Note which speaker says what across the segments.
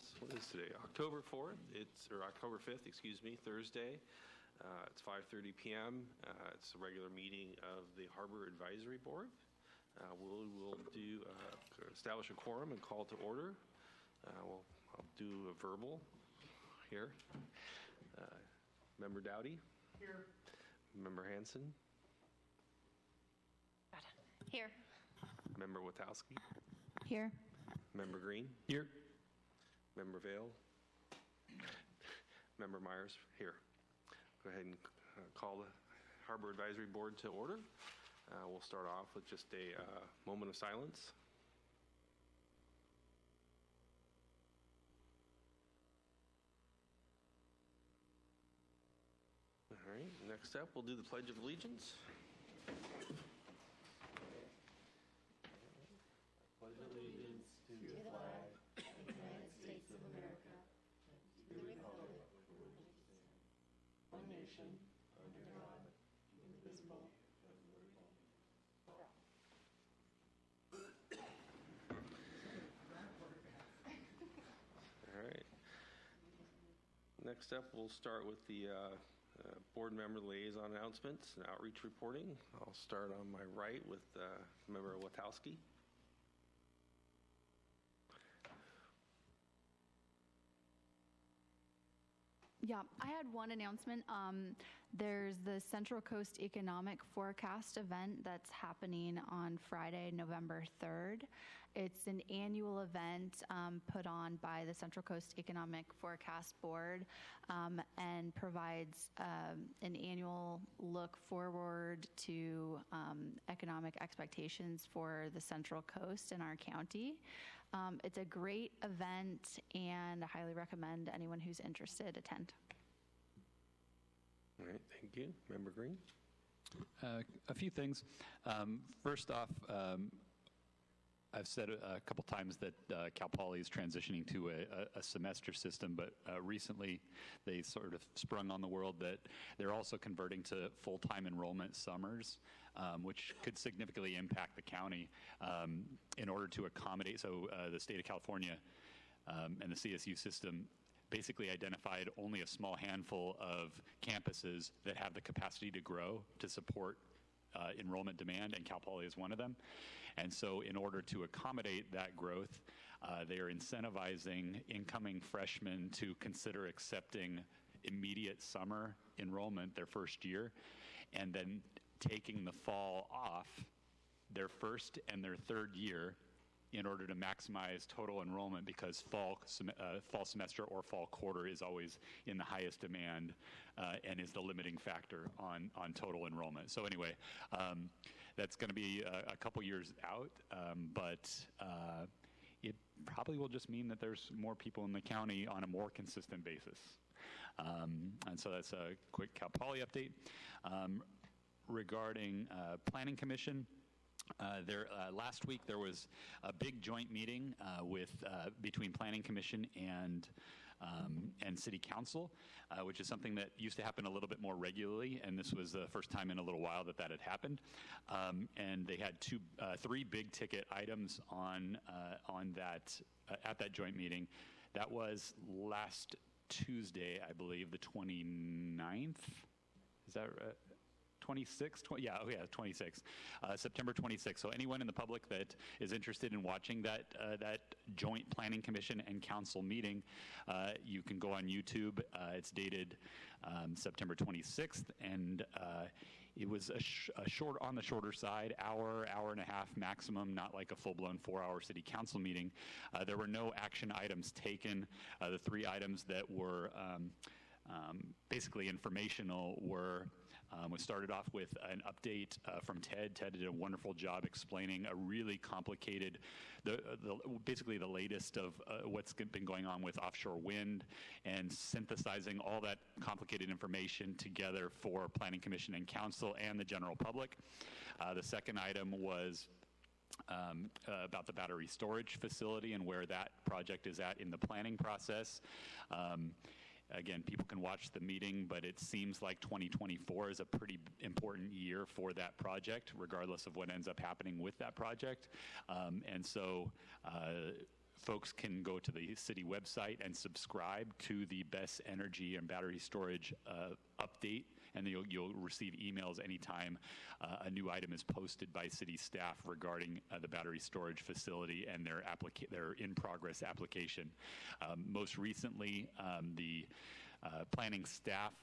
Speaker 1: It's, what is today? October 4th, or October 5th, excuse me, Thursday. It's 5:30 p.m. It's a regular meeting of the Harbor Advisory Board. We'll establish a quorum and call to order. I'll do a verbal here. Member Dowdy? Here. Member Hanson?
Speaker 2: Here.
Speaker 1: Member Witowski?
Speaker 2: Here.
Speaker 1: Member Green?
Speaker 3: Here.
Speaker 1: Member Vale? Member Myers? Here. Go ahead and call the Harbor Advisory Board to order. We'll start off with just a moment of silence. All right, next up, we'll do the Pledge of Allegiance. Pledge allegiance to the flag of the United States of America, to the republic for which it stands, one nation, under God, indivisible, All right. Next up, we'll start with the board member liaison announcements and outreach reporting. I'll start on my right with Member Witowski.
Speaker 2: Yeah, I had one announcement. There's the Central Coast Economic Forecast event that's happening on Friday, November 3rd. It's an annual event put on by the Central Coast Economic Forecast Board and provides an annual look forward to economic expectations for the Central Coast in our county. It's a great event, and I highly recommend anyone who's interested attend.
Speaker 1: All right, thank you. Member Green?
Speaker 3: A few things. First off, I've said a couple times that Cal Poly is transitioning to a semester system, but recently they sort of sprung on the world that they're also converting to full-time enrollment summers, which could significantly impact the county in order to accommodate. So the state of California and the CSU system basically identified only a small handful of campuses that have the capacity to grow to support enrollment demand, and Cal Poly is one of them. And so in order to accommodate that growth, they are incentivizing incoming freshmen to consider accepting immediate summer enrollment their first year, and then taking the fall off their first and their third year in order to maximize total enrollment, because fall semester or fall quarter is always in the highest demand and is the limiting factor on total enrollment. So anyway, that's going to be a couple years out, but it probably will just mean that there's more people in the county on a more consistent basis. And so that's a quick Cal Poly update. Regarding Planning Commission, last week there was a big joint meeting between Planning Commission and City Council, which is something that used to happen a little bit more regularly, and this was the first time in a little while that had happened. And they had three big ticket items on that at that joint meeting. That was last Tuesday, I believe, the 29th. Is that right? 26th? 26th. September 26th. So anyone in the public that is interested in watching that joint Planning Commission and Council meeting, you can go on YouTube. It's dated September 26th, and it was on the shorter side, hour and a half maximum, not like a full-blown 4-hour City Council meeting. There were no action items taken. The three items that were basically informational we started off with an update from Ted. Ted did a wonderful job explaining a really complicated, basically the latest of what's been going on with offshore wind, and synthesizing all that complicated information together for Planning Commission and Council and the general public. The second item was about the battery storage facility and where that project is at in the planning process. Again, people can watch the meeting, but it seems like 2024 is a pretty important year for that project, regardless of what ends up happening with that project. And so folks can go to the city website and subscribe to the Best Energy and Battery Storage update, and you'll receive emails anytime a new item is posted by city staff regarding the battery storage facility and their in-progress application. Most recently, the planning staff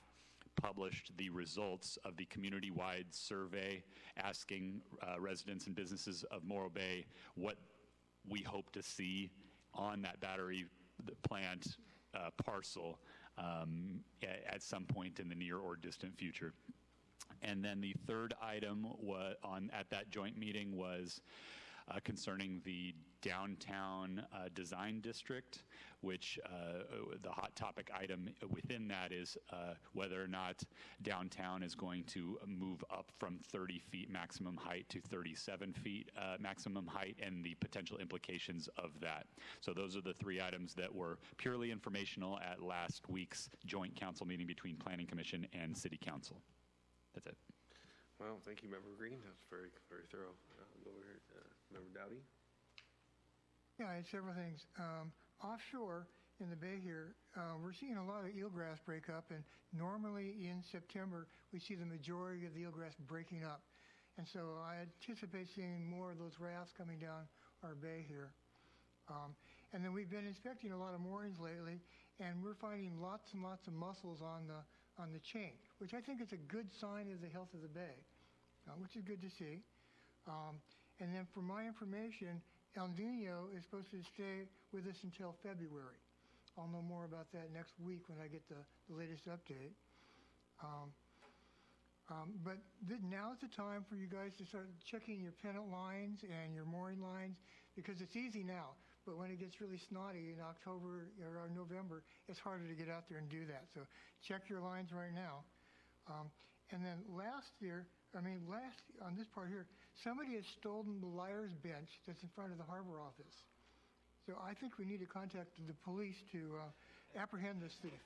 Speaker 3: published the results of the community-wide survey asking residents and businesses of Morro Bay what we hope to see on that battery plant parcel at some point in the near or distant future. And then the third item at that joint meeting was concerning the downtown design district, which the hot topic item within that is whether or not downtown is going to move up from 30 feet maximum height to 37 feet maximum height, and the potential implications of that. So those are the three items that were purely informational at last week's joint council meeting between Planning Commission and City Council. That's it.
Speaker 1: Well, thank you, Member Green. That's very, very thorough. Over here, Member Dowdy.
Speaker 4: Yeah, I had several things. Offshore in the bay here, we're seeing a lot of eelgrass break up, and normally in September we see the majority of the eelgrass breaking up. And so I anticipate seeing more of those rafts coming down our bay here. And then we've been inspecting a lot of moorings lately, and we're finding lots and lots of mussels on the chain, which I think is a good sign of the health of the bay, which is good to see. And then for my information, El Nino is supposed to stay with us until February. I'll know more about that next week when I get the latest update. But now's the time for you guys to start checking your pennant lines and your mooring lines, because it's easy now. But when it gets really snotty in October or November, it's harder to get out there and do that. So check your lines right now. And then last on this part here, somebody has stolen the liar's bench that's in front of the harbor office. So I think we need to contact the police to apprehend this thief.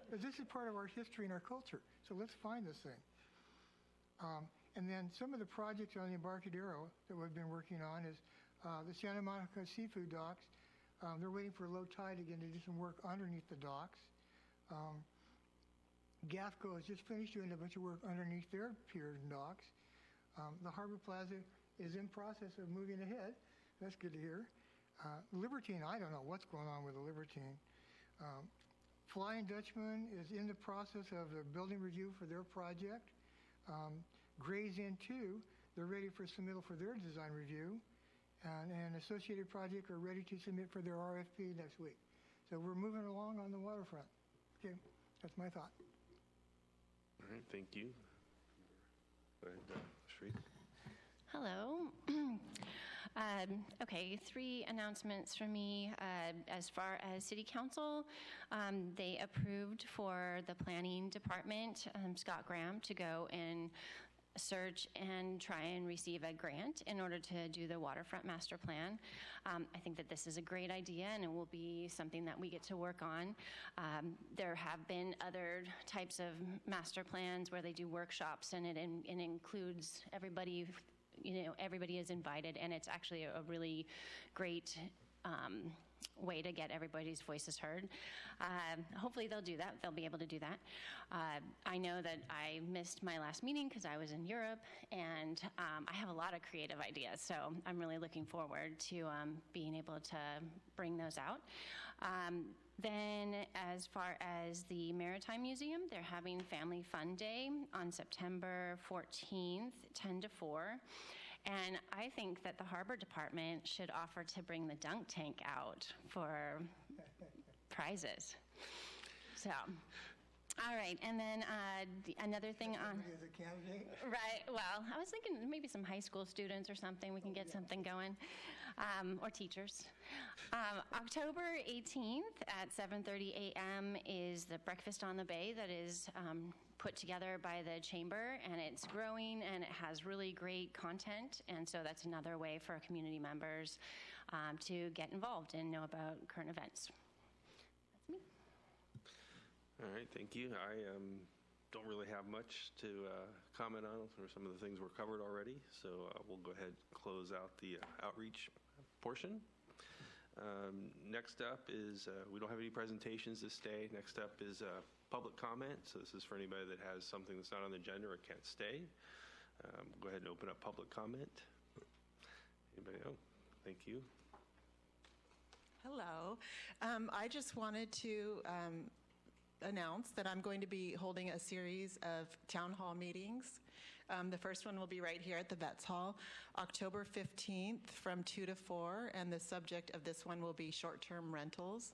Speaker 4: But this is part of our history and our culture. So let's find this thing. And then some of the projects on the Embarcadero that we've been working on is the Santa Monica Seafood Docks. They're waiting for low tide again to do some work underneath the docks. GAFCO has just finished doing a bunch of work underneath their piers and docks. The Harbor Plaza is in process of moving ahead. That's good to hear. Libertine, I don't know what's going on with the Libertine. Flying Dutchman is in the process of the building review for their project. Gray's Inn 2, they're ready for submittal for their design review. And Associated Project are ready to submit for their RFP next week. So we're moving along on the waterfront. Okay, that's my thought.
Speaker 1: All right, thank you. Go ahead, Shreek.
Speaker 5: Hello. Okay, 3 announcements from me. As far as City Council, they approved for the Planning Department, Scott Graham, to go and search and try and receive a grant in order to do the waterfront master plan. I think that this is a great idea, and it will be something that we get to work on. There have been other types of master plans where they do workshops, and it includes everybody. Everybody is invited, and it's actually a really great way to get everybody's voices heard. Hopefully they'll do that. They'll be able to do that. I know that I missed my last meeting because I was in Europe, and I have a lot of creative ideas, so I'm really looking forward to being able to bring those out. Then as far as the Maritime Museum, they're having Family Fun Day on September 14th, 10 to 4. And I think that the Harbor Department should offer to bring the dunk tank out for prizes. So, all right. And then another thing on...
Speaker 4: As a candidate?
Speaker 5: Right. Well, I was thinking maybe some high school students or something. We can get something going. Or teachers. October 18th at 7:30 a.m. is the Breakfast on the Bay that is put together by the Chamber, and it's growing, and it has really great content, and so that's another way for community members to get involved and know about current events. That's me.
Speaker 1: All right, thank you. I don't really have much to comment on for some of the things were covered already, so we'll go ahead and close out the outreach portion. Next up is, we don't have any presentations this day. Next up is public comment. So this is for anybody that has something that's not on the agenda or can't stay. Go ahead and open up public comment. Anybody? Oh, thank you.
Speaker 6: Hello. I just wanted to announce that I'm going to be holding a series of town hall meetings. The first one will be right here at the Vets Hall, October 15th from 2 to 4, and the subject of this one will be short-term rentals.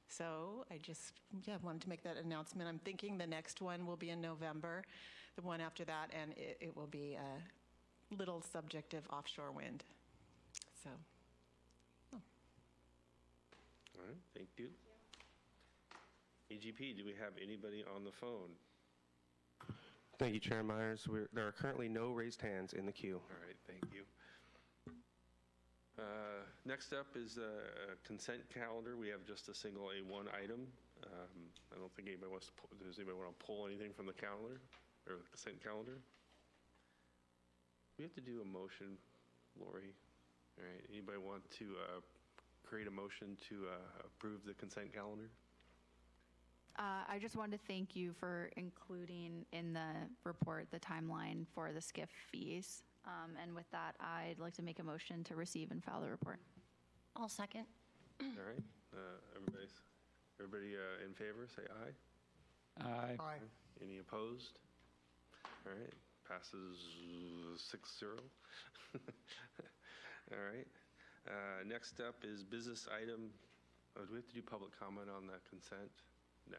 Speaker 6: So I just wanted to make that announcement. I'm thinking the next one will be in November, the one after that, and it will be a little subject of offshore wind. So.
Speaker 1: All right, thank you. AGP, do we have anybody on the phone?
Speaker 7: Thank you, Chair Myers. There are currently no raised hands in the queue.
Speaker 1: All right, thank you. Next up is a consent calendar. We have just a single A1 item. I don't think anybody wants to pull. Does anybody want to pull anything from the calendar or the consent calendar? We have to do a motion, Lori. All right, anybody want to create a motion to approve the consent calendar?
Speaker 2: I just wanted to thank you for including in the report the timeline for the SCIF fees. And with that, I'd like to make a motion to receive and file the report.
Speaker 5: I'll second.
Speaker 1: All right, everybody in favor, say aye.
Speaker 3: Aye.
Speaker 4: Aye.
Speaker 1: Any opposed? All right, passes 6-0. All right, next up is business item. Oh, do we have to do public comment on that consent? No.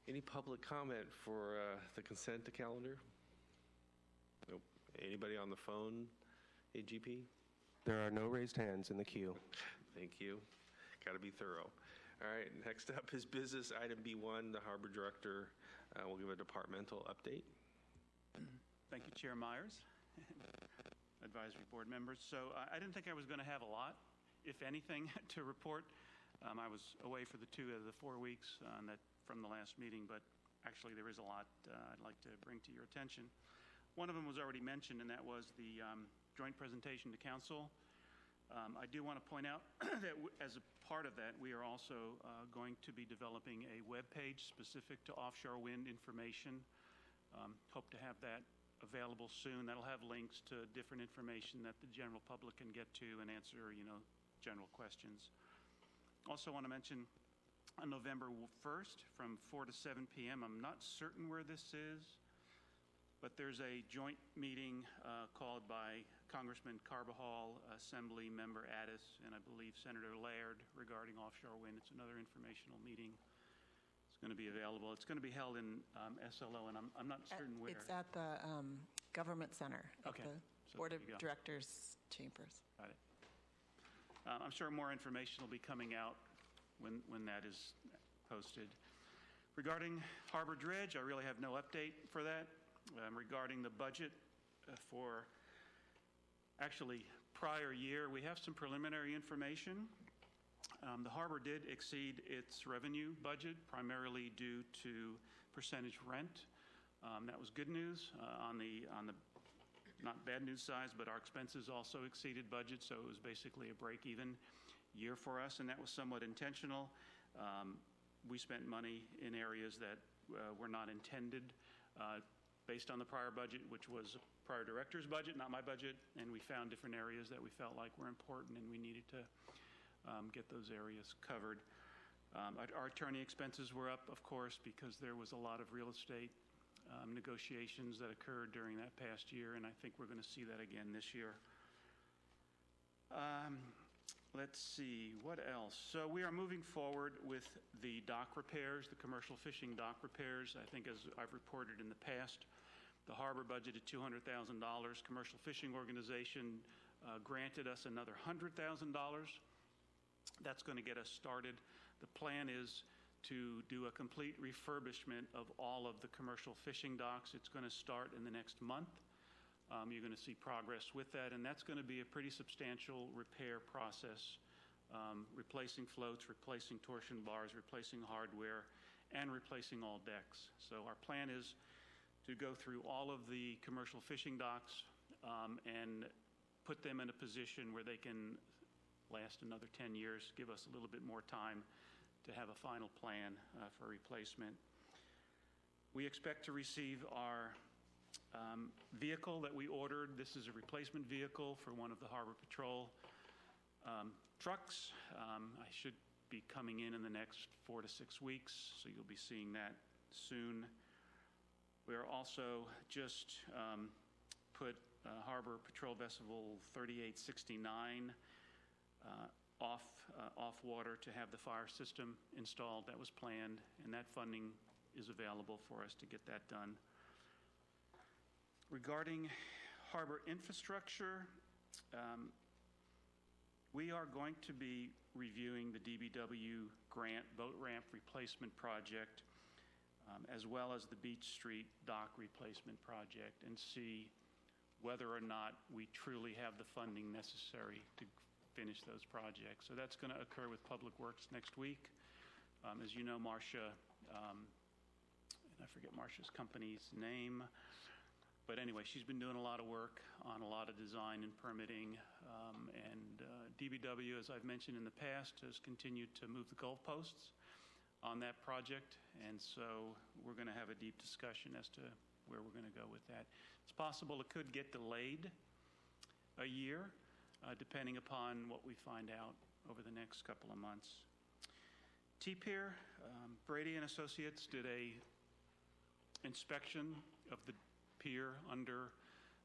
Speaker 1: Any public comment for the consent calendar? Nope. Anybody on the phone, AGP?
Speaker 7: There are no raised hands in the queue.
Speaker 1: Thank you. Got to be thorough. All right, next up is business item B1. The Harbor Director will give a departmental update.
Speaker 8: Thank you, Chair Myers, advisory board members. So I didn't think I was going to have a lot, if anything, to report. I was away for the 2 of the 4 weeks from the last meeting, but actually there is a lot I'd like to bring to your attention. One of them was already mentioned, and that was the joint presentation to Council. I do want to point out that as a part of that, we are also going to be developing a web page specific to offshore wind information. Hope to have that available soon. That'll have links to different information that the general public can get to and answer, general questions. Also want to mention on November 1st from 4 to 7 p.m. I'm not certain where this is, but there's a joint meeting called by Congressman Carbajal, Assembly Member Addis, and I believe Senator Laird regarding offshore wind. It's another informational meeting. It's going to be available. It's going to be held in SLO, and I'm not certain where.
Speaker 6: It's at the Government Center at
Speaker 8: Okay.
Speaker 6: the
Speaker 8: So
Speaker 6: Board of
Speaker 8: there you go.
Speaker 6: Directors Chambers.
Speaker 8: Got it. I'm sure more information will be coming out when that is posted. Regarding Harbor Dredge, I really have no update for that. Regarding the budget for actually prior year, we have some preliminary information. The harbor did exceed its revenue budget, primarily due to percentage rent. That was good news on the not bad news side, but our expenses also exceeded budget, so it was basically a break-even year for us, and that was somewhat intentional. We spent money in areas that were not intended based on the prior budget, which was prior director's budget, not my budget, and we found different areas that we felt like were important, and we needed to get those areas covered. Our attorney expenses were up, of course, because there was a lot of real estate negotiations that occurred during that past year, and I think we're going to see that again this year. Let's see, what else? So we are moving forward with the dock repairs, the commercial fishing dock repairs. I think as I've reported in the past, the harbor budgeted $200,000. Commercial Fishing Organization granted us another $100,000. That's going to get us started. The plan is to do a complete refurbishment of all of the commercial fishing docks. It's going to start in the next month. You're going to see progress with that, and that's going to be a pretty substantial repair process, replacing floats, replacing torsion bars, replacing hardware, and replacing all decks. So our plan is to go through all of the commercial fishing docks and put them in a position where they can last another 10 years, give us a little bit more time to have a final plan for replacement. We expect to receive our vehicle that we ordered. This is a replacement vehicle for one of the Harbor Patrol trucks. I should be coming in the next 4 to 6 weeks, so you'll be seeing that soon. We're also just put Harbor Patrol Vessel 3869 off water to have the fire system installed. That was planned, and that funding is available for us to get that done. Regarding harbor infrastructure, we are going to be reviewing the DBW grant boat ramp replacement project, as well as the Beach Street dock replacement project, and see whether or not we truly have the funding necessary to finish those projects. So that's going to occur with Public Works next week. As you know, Marcia, and I forget Marcia's company's name, but anyway, she's been doing a lot of work on a lot of design and permitting, and DBW, as I've mentioned in the past, has continued to move the goalposts on that project, and so we're going to have a deep discussion as to where we're going to go with that. It's possible it could get delayed a year, depending upon what we find out over the next couple of months. T-Pier, Brady and Associates did a inspection of the pier, under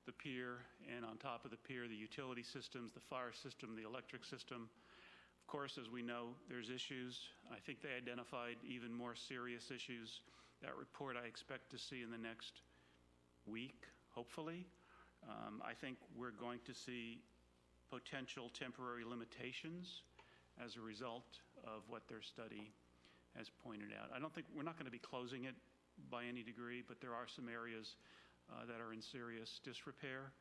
Speaker 8: the pier, and on top of the pier, the utility systems, the fire system, the electric system. Of course, as we know, there's issues. I think they identified even more serious issues. That report I expect to see in the next week, hopefully. I think we're going to see potential temporary limitations as a result of what their study has pointed out. I don't think we're not going to be closing it by any degree, but there are some areas that are in serious disrepair,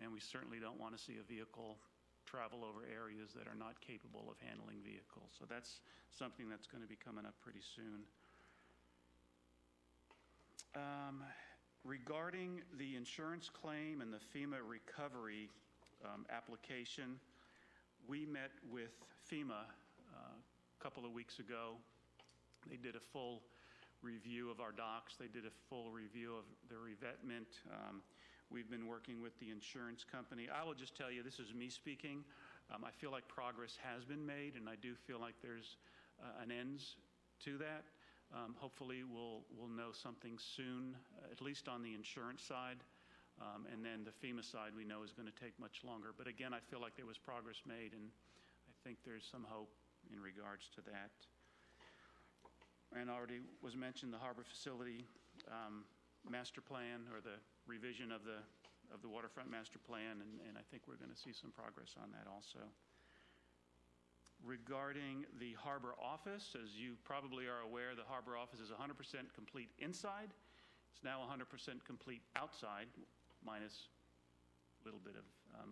Speaker 8: and we certainly don't want to see a vehicle travel over areas that are not capable of handling vehicles. So that's something that's going to be coming up pretty soon. Regarding the insurance claim and the FEMA recovery application, we met with FEMA a couple of weeks ago. They did a full review of our docks. They did a full review of the revetment. We've been working with the insurance company. I will just tell you, this is me speaking. I feel like progress has been made, and I do feel like there's an ends to that. Hopefully, we'll know something soon, at least on the insurance side. And then the FEMA side we know is going to take much longer. But again, I feel like there was progress made, and I think there's some hope in regards to that. And already was mentioned the harbor facility master plan, or the revision of the waterfront master plan, and I think we're going to see some progress on that also. Regarding the harbor office, as you probably are aware, the harbor office is 100% complete inside. It's now 100% complete outside, minus a little bit of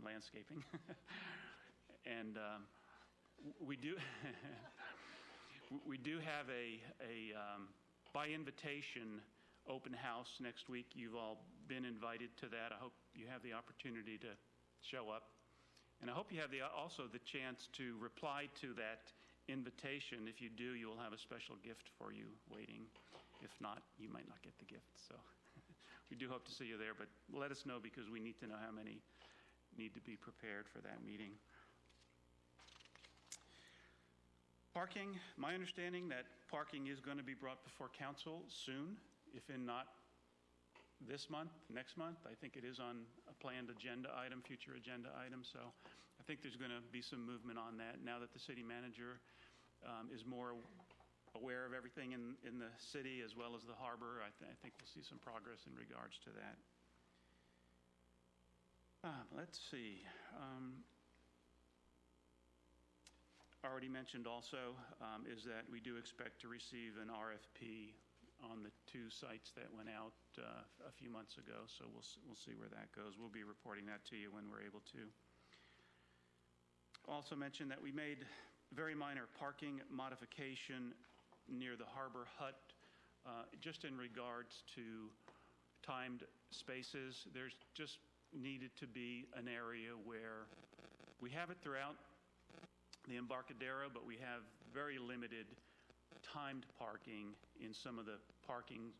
Speaker 8: landscaping. And we do we do have a by invitation open house next week. You've all been invited to that. I hope you have the opportunity to show up, and I hope you have also the chance to reply to that invitation. If you do, you will have a special gift for you waiting. If not, you might not get the gift. So we do hope to see you there, but let us know, because we need to know how many need to be prepared for that meeting. Parking, my understanding that parking is going to be brought before council soon, if in not this month, next month. I think it is on a planned agenda item, future agenda item, so I think there's going to be some movement on that now that the city manager is more aware of everything in the city as well as the harbor. I think we'll see some progress in regards to that. Let's see. Already mentioned also is that we do expect to receive an RFP on the 2 sites that went out a few months ago, so we'll see where that goes. We'll be reporting that to you when we're able to. Also mentioned that we made very minor parking modification near the harbor hut, just in regards to timed spaces. There's just needed to be an area where we have it throughout the Embarcadero, but we have very limited timed parking in some of the parking,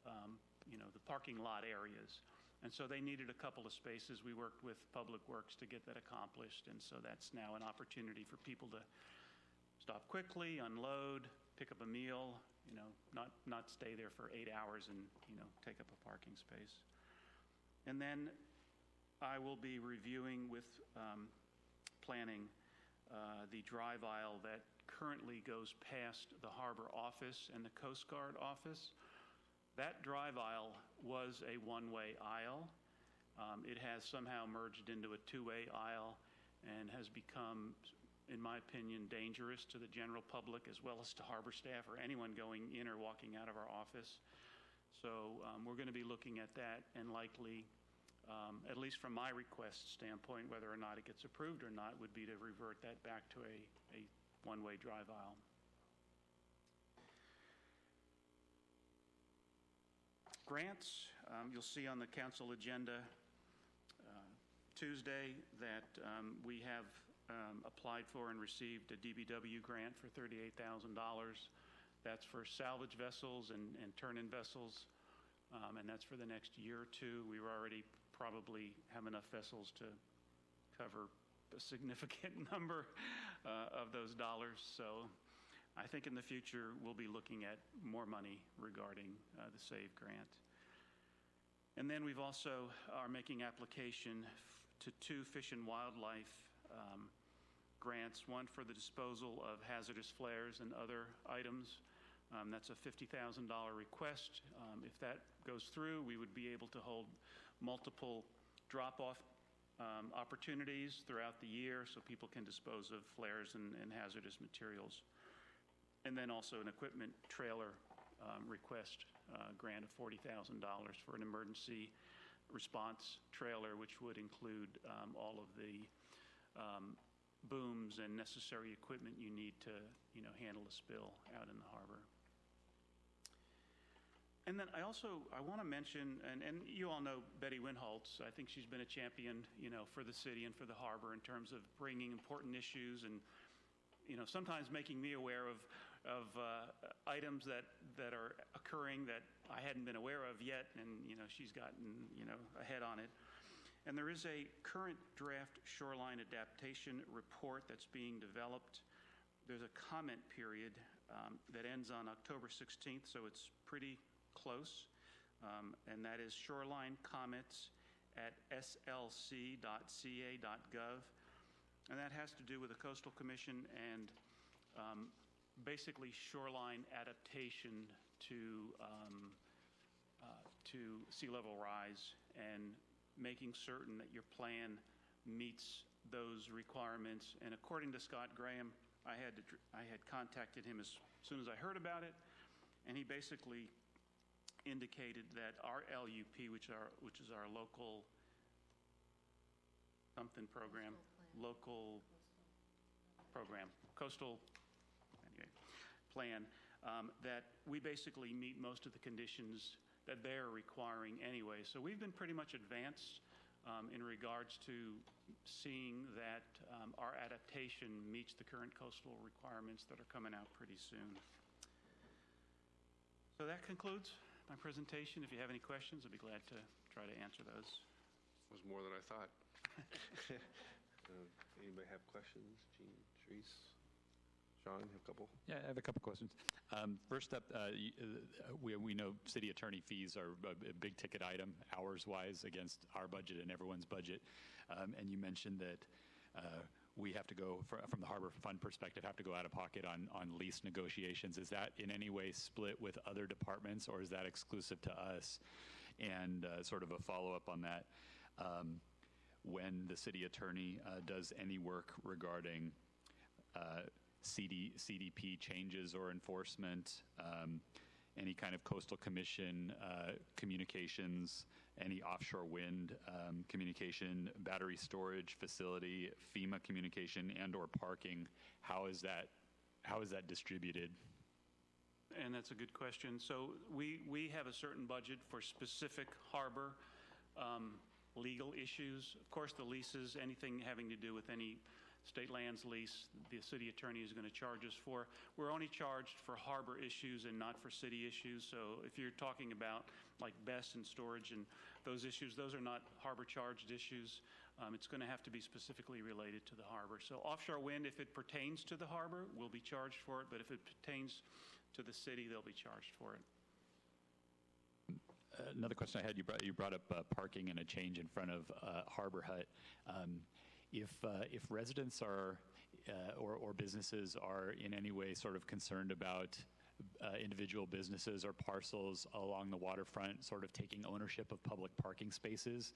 Speaker 8: the parking lot areas. And so they needed a couple of spaces. We worked with Public Works to get that accomplished, and so that's now an opportunity for people to stop quickly, unload, pick up a meal, not stay there for 8 hours and, take up a parking space. And then I will be reviewing with planning the drive aisle that currently goes past the harbor office and the Coast Guard office. That drive aisle was a one-way aisle. It has somehow merged into a two-way aisle and has become, in my opinion, dangerous to the general public as well as to harbor staff or anyone going in or walking out of our office. So we're going to be looking at that and likely, at least from my request standpoint, whether or not it gets approved or not, would be to revert that back to a one-way drive aisle. Grants, you'll see on the council agenda Tuesday that we have applied for and received a DBW grant for $38,000. That's for salvage vessels and turn-in vessels, and that's for the next year or two. We already probably have enough vessels to cover a significant number of those dollars. So I think in the future we'll be looking at more money regarding the SAVE grant. And then we've also are making application to 2 fish and wildlife grants, one for the disposal of hazardous flares and other items. That's a $50,000 request. If that goes through, we would be able to hold multiple drop-off opportunities throughout the year so people can dispose of flares and hazardous materials. And then also an equipment trailer request grant of $40,000 for an emergency response trailer, which would include all of the booms and necessary equipment you need to, handle a spill out in the harbor. And then I want to mention, and you all know Betty Winholtz. I think she's been a champion, for the city and for the harbor in terms of bringing important issues and, sometimes making me aware of items that are occurring that I hadn't been aware of yet, and she's gotten ahead on it. And there is a current draft shoreline adaptation report that's being developed. There's a comment period that ends on October 16th, so it's pretty close, and that is shoreline comments at slc.ca.gov, and that has to do with the Coastal Commission and basically shoreline adaptation to sea level rise and making certain that your plan meets those requirements. And according to Scott Graham, I had contacted him as soon as I heard about it, and he basically indicated that our LUP, which is our local something program, coastal plan, that we basically meet most of the conditions that they're requiring anyway. So we've been pretty much advanced in regards to seeing that our adaptation meets the current coastal requirements that are coming out pretty soon. So that concludes my presentation. If you have any questions, I'd be glad to try to answer those.
Speaker 1: It was more than I thought. Anybody have questions? Gene, Therese, Sean, you have a couple?
Speaker 3: Yeah, I have a couple questions. First up, we know city attorney fees are a big ticket item, hours-wise, against our budget and everyone's budget. And you mentioned that we have to go, from the Harbor Fund perspective, have to go out of pocket on lease negotiations. Is that in any way split with other departments, or is that exclusive to us? And sort of a follow-up on that, when the city attorney does any work regarding CDP changes or enforcement, any kind of coastal commission communications, any offshore wind communication, battery storage facility, FEMA communication, and or parking, how is that distributed?
Speaker 8: And that's a good question. So we have a certain budget for specific harbor legal issues. Of course, the leases, anything having to do with any state lands lease, the city attorney is going to charge us for. We're only charged for harbor issues and not for city issues. So if you're talking about like BES and storage and those issues, those are not harbor charged issues. It's going to have to be specifically related to the harbor. So offshore wind, if it pertains to the harbor, we'll be charged for it. But if it pertains to the city, they'll be charged for it.
Speaker 3: Another question I had, you brought up parking and a change in front of Harbor Hut. If residents are or businesses are in any way sort of concerned about individual businesses or parcels along the waterfront sort of taking ownership of public parking spaces,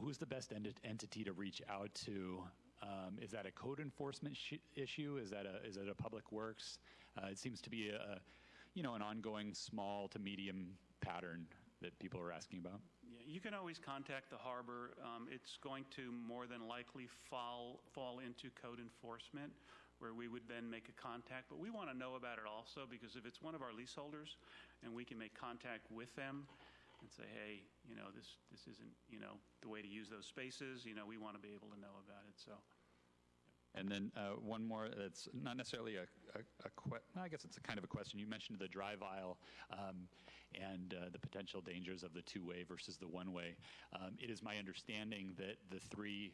Speaker 3: who's the best entity to reach out to? Is that a code enforcement issue? Is that a public works? It seems to be an ongoing small to medium pattern that people are asking about.
Speaker 8: Yeah, you can always contact the harbor. It's going to more than likely fall into code enforcement, where we would then make a contact. But we want to know about it also, because if it's one of our leaseholders and we can make contact with them and say, hey, this isn't, the way to use those spaces, we want to be able to know about it. So.
Speaker 3: And then one more that's not necessarily I guess it's a kind of a question. You mentioned the drive aisle and the potential dangers of the two-way versus the one-way. It is my understanding that the three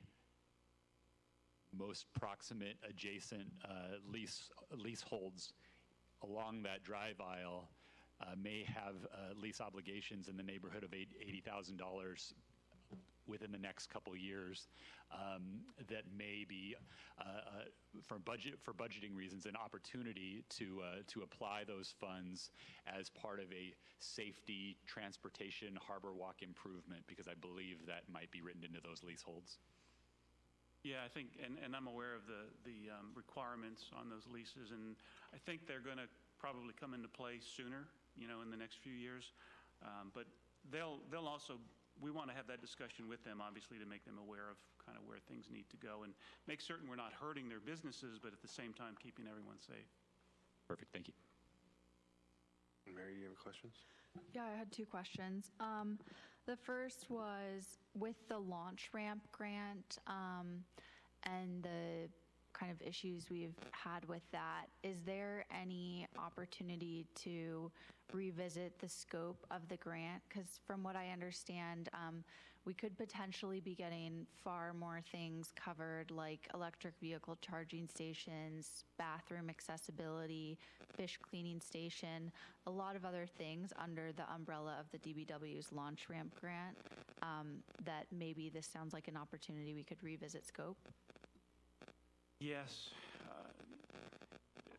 Speaker 3: most proximate adjacent leaseholds along that drive aisle may have lease obligations in the neighborhood of $80,000 within the next couple years that may be, for budgeting reasons, an opportunity to apply those funds as part of a safety transportation harbor walk improvement, because I believe that might be written into those leaseholds.
Speaker 8: Yeah, I think, and I'm aware of the requirements on those leases, and I think they're going to probably come into play sooner, in the next few years. But they'll also, we want to have that discussion with them, obviously, to make them aware of kind of where things need to go and make certain we're not hurting their businesses, but at the same time keeping everyone safe.
Speaker 3: Perfect, thank you.
Speaker 7: Mary, you have questions?
Speaker 2: Yeah, I had two questions. The first was with the launch ramp grant and the kind of issues we've had with that, is there any opportunity to revisit the scope of the grant? Because from what I understand, we could potentially be getting far more things covered, like electric vehicle charging stations, bathroom accessibility, fish cleaning station, a lot of other things under the umbrella of the DBW's launch ramp grant, that maybe this sounds like an opportunity we could revisit scope.
Speaker 8: Yes.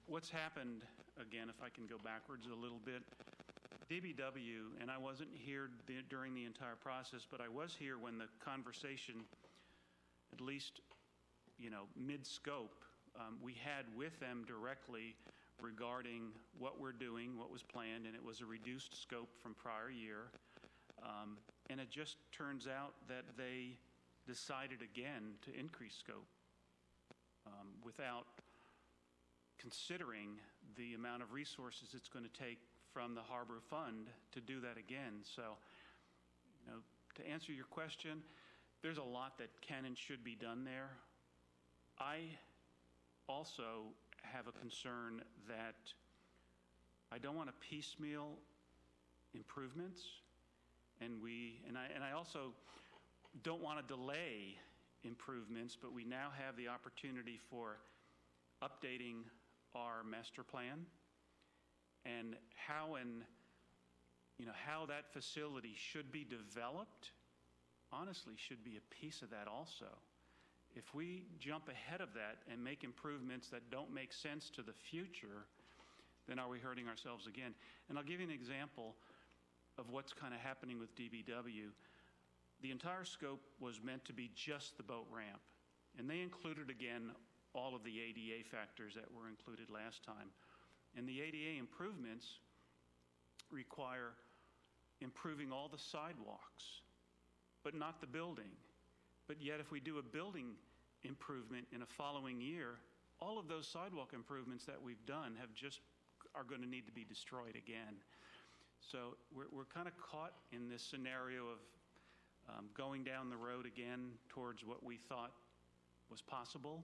Speaker 8: What's happened, again, if I can go backwards a little bit, DBW, and I wasn't here during the entire process, but I was here when the conversation, at least, mid-scope, we had with them directly regarding what we're doing, what was planned, and it was a reduced scope from prior year. And it just turns out that they decided again to increase scope without considering the amount of resources it's going to take from the Harbor Fund to do that again. So, to answer your question, there's a lot that can and should be done there. I also have a concern that I don't want to piecemeal improvements, and I also don't want to delay improvements, but we now have the opportunity for updating our master plan, and how that facility should be developed, honestly, should be a piece of that also. If we jump ahead of that and make improvements that don't make sense to the future, then are we hurting ourselves again? And I'll give you an example of what's kind of happening with DBW. The entire scope was meant to be just the boat ramp, and they included, again, all of the ADA factors that were included last time. And the ADA improvements require improving all the sidewalks, but not the building. But yet, if we do a building improvement in a following year, all of those sidewalk improvements that we've done are going to need to be destroyed again. So we're kind of caught in this scenario of going down the road again towards what we thought was possible,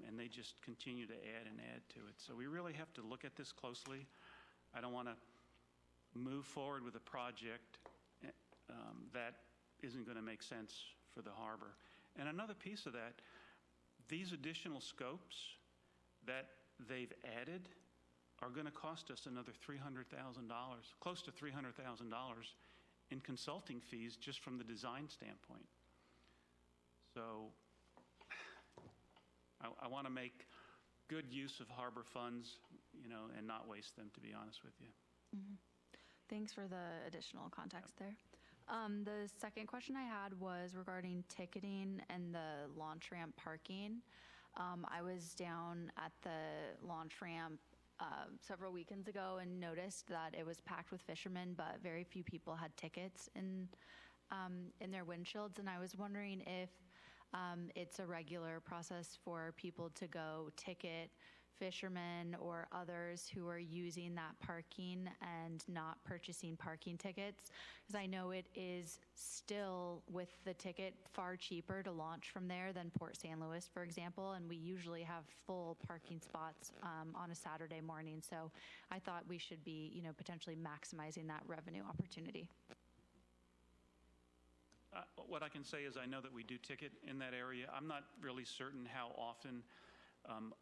Speaker 8: and they just continue to add and add to it. So we really have to look at this closely. I don't want to move forward with a project that isn't going to make sense for the harbor. And another piece of that, these additional scopes that they've added are going to cost us another $300,000, close to $300,000 in consulting fees just from the design standpoint. So I want to make good use of harbor funds, and not waste them, to be honest with you.
Speaker 2: Mm-hmm. Thanks for the additional context there. The second question I had was regarding ticketing and the launch ramp parking. I was down at the launch ramp several weekends ago and noticed that it was packed with fishermen, but very few people had tickets in their windshields. And I was wondering if it's a regular process for people to go ticket fishermen or others who are using that parking and not purchasing parking tickets, because I know it is still, with the ticket, far cheaper to launch from there than Port St. Louis, for example, and we usually have full parking spots on a Saturday morning. So I thought we should be, potentially maximizing that revenue opportunity.
Speaker 8: What I can say is I know that we do ticket in that area. I'm not really certain how often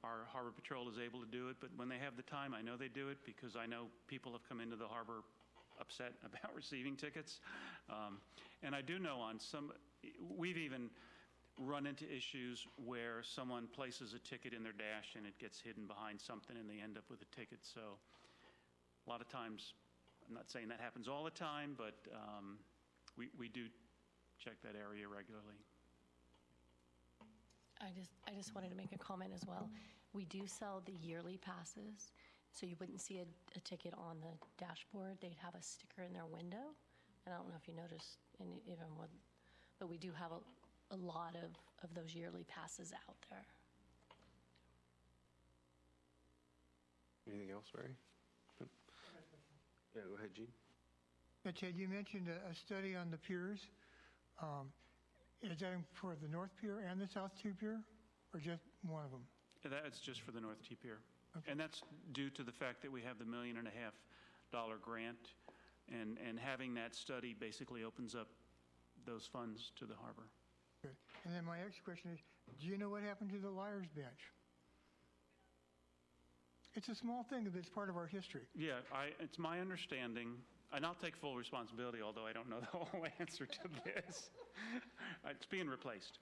Speaker 8: our Harbor Patrol is able to do it, but when they have the time, I know they do it, because I know people have come into the harbor upset about receiving tickets. And I do know we've even run into issues where someone places a ticket in their dash and it gets hidden behind something and they end up with a ticket. So a lot of times, I'm not saying that happens all the time, but we do check that area regularly.
Speaker 9: I just wanted to make a comment as well. We do sell the yearly passes, so you wouldn't see a ticket on the dashboard. They'd have a sticker in their window. And I don't know if you noticed, but we do have a lot of those yearly passes out there.
Speaker 7: Anything else, Barry? Yeah, go ahead, Gene.
Speaker 4: Ted, you mentioned a study on the piers. Is that for the North Pier and the South Two Pier, or just one of them?
Speaker 8: That's just for the North T Pier.
Speaker 4: Okay.
Speaker 8: And that's due to the fact that we have the $1.5 million grant, and having that study basically opens up those funds to the harbor.
Speaker 4: Good. And then my next question is, do you know what happened to the Liars Bench? It's a small thing, but it's part of our history.
Speaker 8: Yeah, it's my understanding, and I'll take full responsibility, although I don't know the whole answer to this. It's being replaced.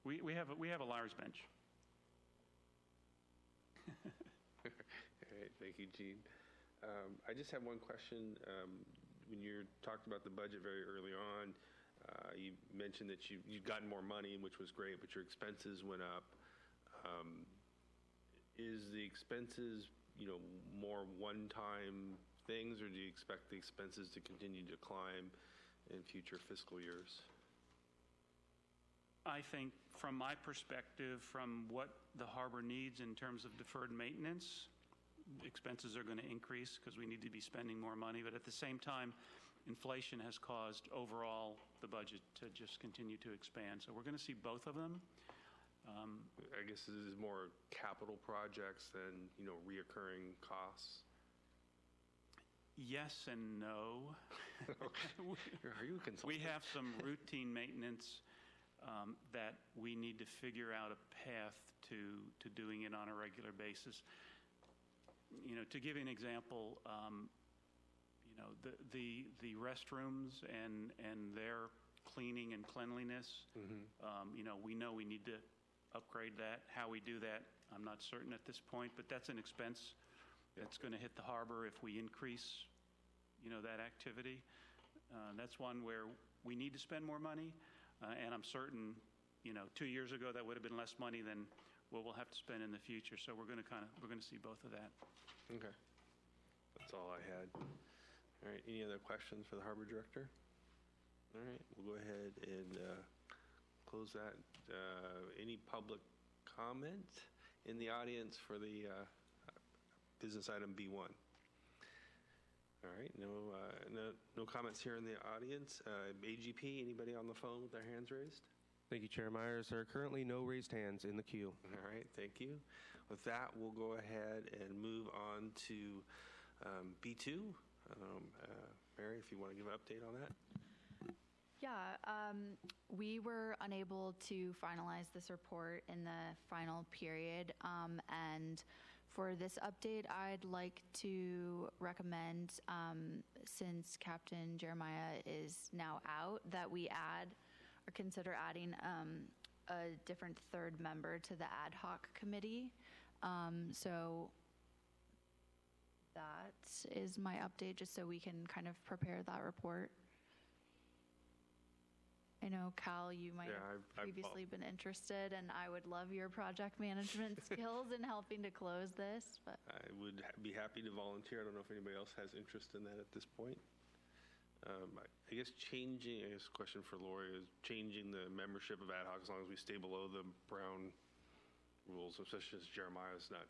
Speaker 8: We have a Liars Bench.
Speaker 1: All right, thank you, Gene. I just have one question. When you talked about the budget very early on, you mentioned that you'd gotten more money, which was great, but your expenses went up. Is the expenses, more one-time things, or do you expect the expenses to continue to climb in future fiscal years?
Speaker 8: I think, from my perspective, from what the harbor needs in terms of deferred maintenance, expenses are going to increase because we need to be spending more money. But at the same time, inflation has caused overall the budget to just continue to expand. So we're going to see both of them.
Speaker 1: I guess this is more capital projects than, reoccurring costs.
Speaker 8: Yes and no.
Speaker 1: Are you a consultant?
Speaker 8: We have some routine maintenance that we need to figure out a path to doing it on a regular basis. To give you an example, the restrooms and their cleaning and cleanliness, we know we need to upgrade that. How we do that, I'm not certain at this point, but that's an expense that's going to hit the harbor if we increase, that activity. That's one where we need to spend more money, and I'm certain, 2 years ago that would have been less money than what we'll have to spend in the future. So we're going to see both of that.
Speaker 1: Okay, that's all I had. All right, any other questions for the harbor director? All right, we'll go ahead and close that. Any public comment in the audience for the business item B1? All All right, no comments here in the audience. AGP, anybody on the phone with their hands raised?
Speaker 7: Thank you, Chair Myers. There are currently no raised hands in the queue.
Speaker 1: All right, thank you. With that, we'll go ahead and move on to B2. Mary, if you want to give an update on that.
Speaker 2: Yeah, we were unable to finalize this report in the final period. And for this update, I'd like to recommend, since Captain Jeremiah is now out, that we add or consider adding a different third member to the ad hoc committee. So that is my update, just so we can kind of prepare that report. I know, Cal, you might have previously been interested, and I would love your project management skills in helping to close this. But
Speaker 1: I would be happy to volunteer. I don't know if anybody else has interest in that at this point. I guess question for Lori is changing the membership of ad hoc as long as we stay below the Brown rules, especially since Jeremiah's not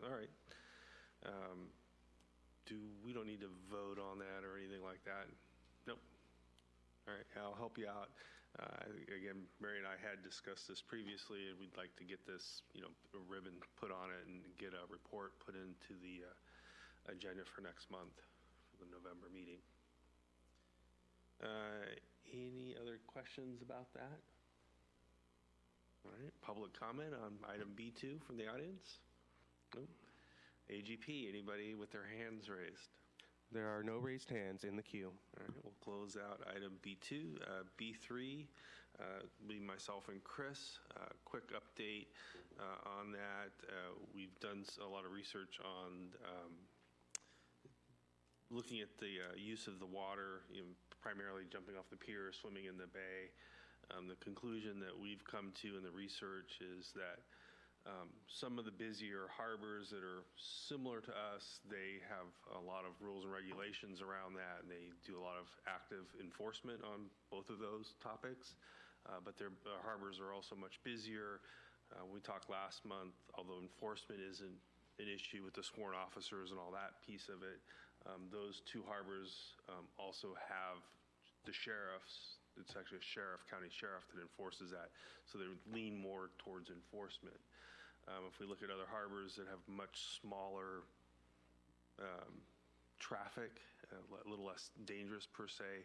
Speaker 1: all right. We don't need to vote on that or anything like that? Nope. All right, I'll help you out. Again, Mary and I had discussed this previously, and we'd like to get this, a ribbon put on it and get a report put into the agenda for next month, for the November meeting. Any other questions about that? All right, public comment on item B2 from the audience? Nope. AGP, anybody with their hands raised?
Speaker 7: There are no raised hands in the queue.
Speaker 1: All right, we'll close out item B2. B3, be myself and Chris. Quick update on that. We've done a lot of research on looking at the use of the water, primarily jumping off the pier, swimming in the bay. The conclusion that we've come to in the research is that some of the busier harbors that are similar to us, they have a lot of rules and regulations around that, and they do a lot of active enforcement on both of those topics. But their harbors are also much busier. We talked last month, although enforcement isn't an issue with the sworn officers and all that piece of it, those two harbors also have the sheriffs. It's actually a county sheriff that enforces that. So they lean more towards enforcement. If we look at other harbors that have much smaller traffic, a little less dangerous per se,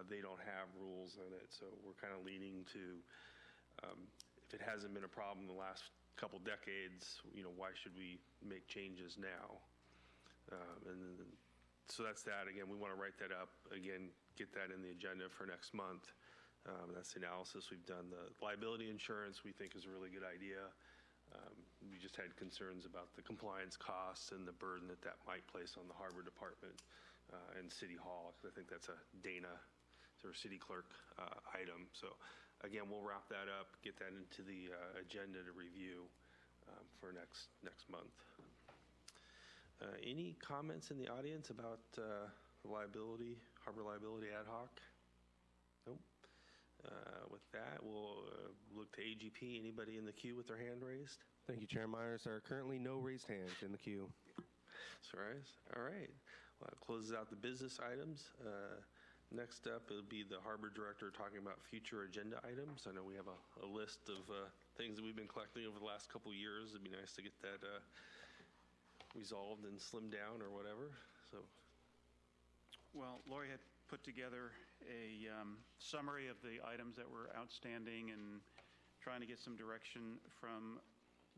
Speaker 1: they don't have rules in it. So we're kind of leaning to, if it hasn't been a problem the last couple decades, why should we make changes now? So that's that. Again, we want to write that up. Again, get that in the agenda for next month. That's the analysis we've done. The liability insurance we think is a really good idea. We just had concerns about the compliance costs and the burden that might place on the harbor department and City Hall, because I think that's a Dana or city clerk item. So again, we'll wrap that up, get that into the agenda to review for next month. Any comments in the audience about harbor liability ad hoc? Nope. With that, we'll look to AGP. Anybody in the queue with their hand raised?
Speaker 7: Thank you, Chair Myers. There are currently no raised hands in the queue.
Speaker 1: Suarez? All right. Well, that closes out the business items. Next up, it'll be the harbor director talking about future agenda items. I know we have a list of things that we've been collecting over the last couple of years. It'd be nice to get that resolved and slimmed down or whatever. So,
Speaker 8: Well, Lori had put together a summary of the items that were outstanding and trying to get some direction from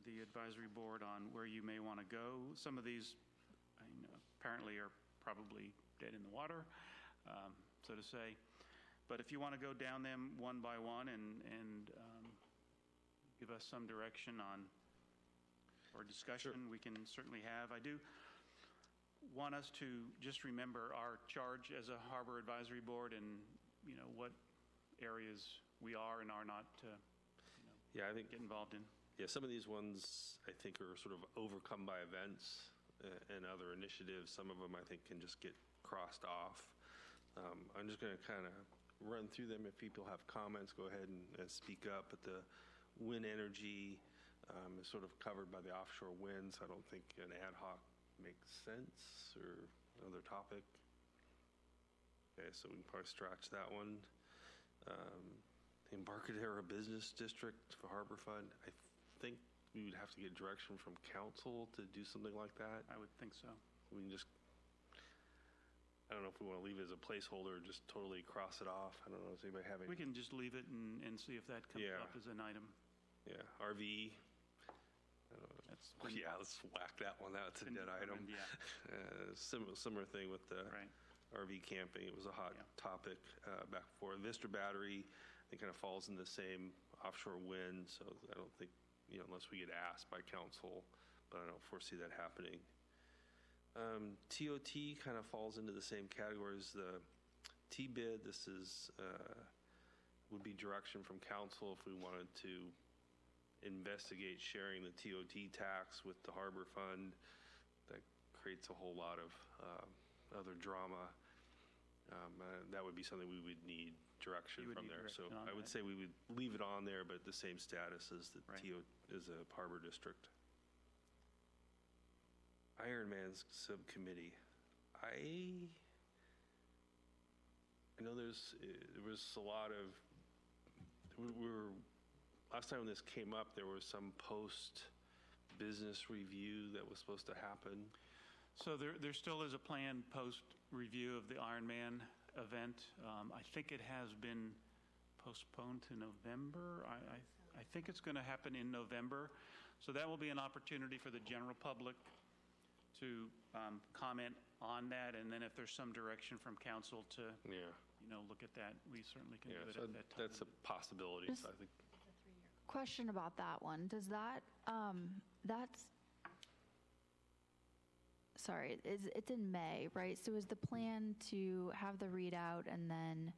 Speaker 8: the advisory board on where you may want to go. Some of these apparently are probably dead in the water, so to say. But if you want to go down them one by one and give us some direction on or discussion, sure, we can certainly have. I do want us to just remember our charge as a harbor advisory board and what areas we are and are not
Speaker 1: I think
Speaker 8: get involved in.
Speaker 1: Yeah, some of these ones I think are sort of overcome by events and other initiatives. Some of them I think can just get crossed off. I'm just going to kind of run through them. If people have comments, go ahead and speak up. But the wind energy is sort of covered by the offshore winds. I don't think an ad hoc make sense, or another topic? Okay, so we can probably scratch that one. Embarcadero Business District for Harbor Fund. I think we would have to get direction from council to do something like that.
Speaker 8: I would think so.
Speaker 1: We can just, I don't know if we want to leave it as a placeholder or just totally cross it off. I don't know. Does anybody have any?
Speaker 8: We can just leave it and see if that comes
Speaker 1: Yeah.
Speaker 8: up as an item.
Speaker 1: Yeah, RV.
Speaker 8: That's
Speaker 1: Let's whack that one out. It's a
Speaker 8: been
Speaker 1: dead item.
Speaker 8: determined, yeah.
Speaker 1: Similar thing with the
Speaker 8: Right.
Speaker 1: RV camping. It was a hot
Speaker 8: Yeah.
Speaker 1: topic back before. Vista Battery, I think, kind of falls in the same offshore wind, so I don't think, unless we get asked by council, but I don't foresee that happening. TOT kind of falls into the same category as the T-bid. This would be direction from council if we wanted to investigate sharing the TOT tax with the Harbor Fund. That creates a whole lot of other drama. That would be something we would need direction
Speaker 8: You would
Speaker 1: from
Speaker 8: need
Speaker 1: there. So
Speaker 8: direction on
Speaker 1: I would
Speaker 8: that.
Speaker 1: say we would leave it on there, but the same status as the
Speaker 8: Right.
Speaker 1: as a harbor district. Ironman's subcommittee. I know there was a lot of, last time when this came up, there was some post-business review that was supposed to happen.
Speaker 8: So there still is a planned post-review of the Ironman event. I think it has been postponed to November. I think it's going to happen in November. So that will be an opportunity for the general public to comment on that, and then if there's some direction from council to,
Speaker 1: Yeah.
Speaker 8: look at that, we certainly can do it
Speaker 1: So
Speaker 8: at that time.
Speaker 1: that's a possibility.
Speaker 2: Just-
Speaker 1: So I think,
Speaker 2: Question about that one. Does that, it's in May, right? So is the plan to have the readout and then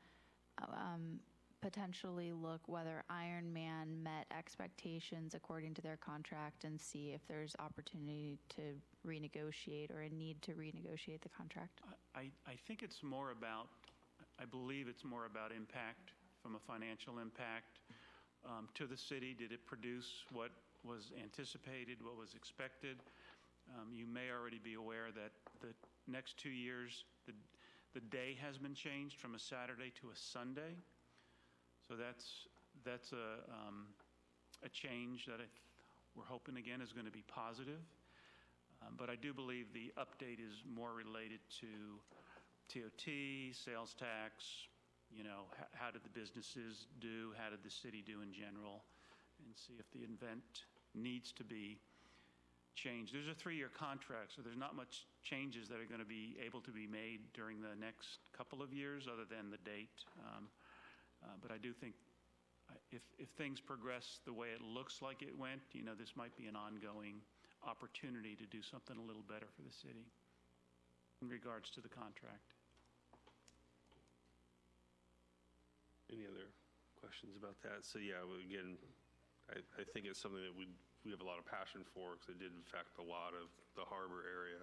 Speaker 2: potentially look whether Ironman met expectations according to their contract and see if there's opportunity to renegotiate or a need to renegotiate the contract?
Speaker 8: I think it's more about, I believe it's more about impact, from a financial impact to the city. Did it produce what was anticipated, what was expected? You may already be aware that the next 2 years, the day has been changed from a Saturday to a Sunday. So that's a change that we're hoping, again, is going to be positive. But I do believe the update is more related to TOT, sales tax, how did the businesses do, how did the city do in general, and see if the event needs to be changed. There's a 3-year contract, so there's not much changes that are going to be able to be made during the next couple of years other than the date. But I do think if things progress the way it looks like it went, this might be an ongoing opportunity to do something a little better for the city in regards to the contract.
Speaker 1: any other questions about that? So yeah, again, I think it's something that we have a lot of passion for, because it did affect a lot of the harbor area.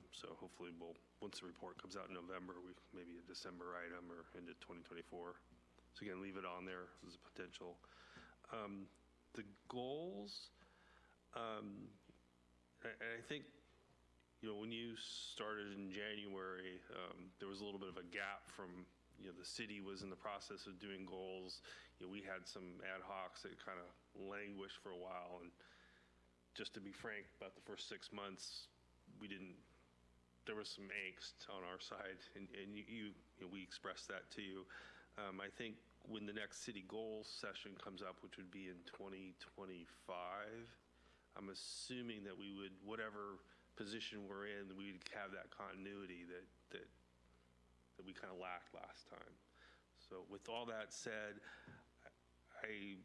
Speaker 1: So hopefully once the report comes out in November, maybe a December item or into 2024. So again, leave it on there as a potential. The goals, I think, when you started in January, there was a little bit of a gap from, the city was in the process of doing goals. We had some ad hocs that kind of languished for a while. And just to be frank, about the first 6 months, there was some angst on our side, and we expressed that to you. I think when the next city goals session comes up, which would be in 2025, I'm assuming that we would, whatever position we're in, we'd have that continuity that we kind of lacked last time. So with all that said, I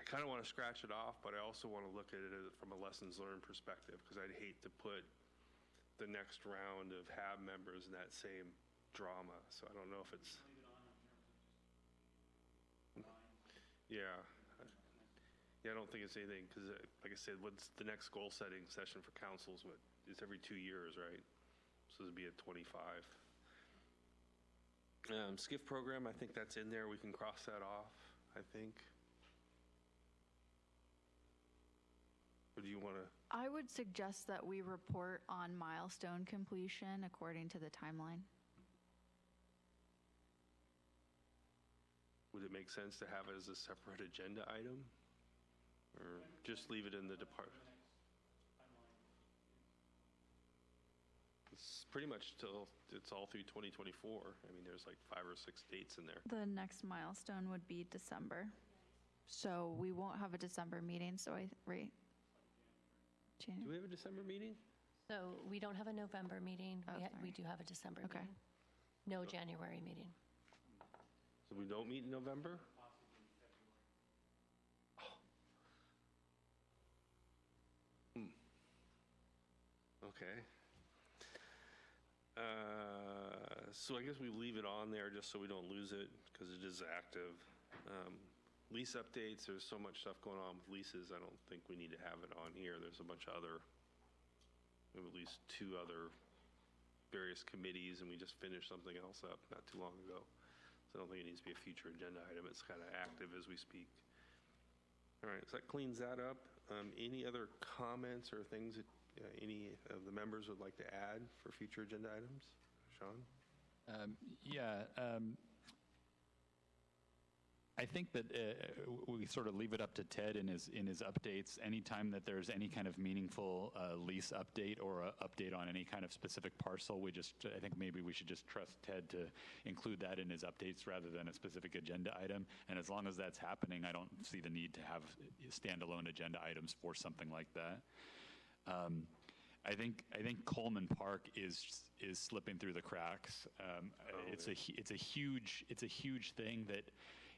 Speaker 1: kind of want to scratch it off, but I also want to look at it from a lessons learned perspective, because I'd hate to put the next round of HAB members in that same drama. So I don't know if it's... Yeah. Yeah, I don't think it's anything, because like I said, what's the next goal setting session for councils? It's every 2 years, right? So it'd be at 25. SCIF program, I think that's in there. We can cross that off, I think. Or do you want to?
Speaker 2: I would suggest that we report on milestone completion according to the timeline.
Speaker 1: Would it make sense to have it as a separate agenda item? Or just leave it in the department? It's pretty much till, it's all through 2024. I mean, there's like 5 or 6 dates in there.
Speaker 2: The next milestone would be December. So we won't have a December meeting, so right?
Speaker 1: Do we have a December meeting?
Speaker 9: So we don't have a November meeting.
Speaker 2: Oh,
Speaker 9: We
Speaker 2: sorry.
Speaker 9: do have a December
Speaker 2: Okay.
Speaker 9: meeting. No January meeting.
Speaker 1: So we don't meet in November? Okay. So I guess we leave it on there just so we don't lose it, because it is active. Lease updates, there's so much stuff going on with leases, I don't think we need to have it on here. There's a bunch of other, we have at least 2 other various committees, and we just finished something else up not too long ago. So I don't think it needs to be a future agenda item. It's kind of active as we speak. All right, so that cleans that up. Any other comments or things that any of the members would like to add for future agenda items? Sean?
Speaker 3: I think that we sort of leave it up to Ted in his updates. Anytime that there's any kind of meaningful lease update or a update on any kind of specific parcel, I think maybe we should just trust Ted to include that in his updates rather than a specific agenda item. And as long as that's happening, I don't see the need to have standalone agenda items for something like that. I think Coleman Park is slipping through the cracks. It's a huge thing that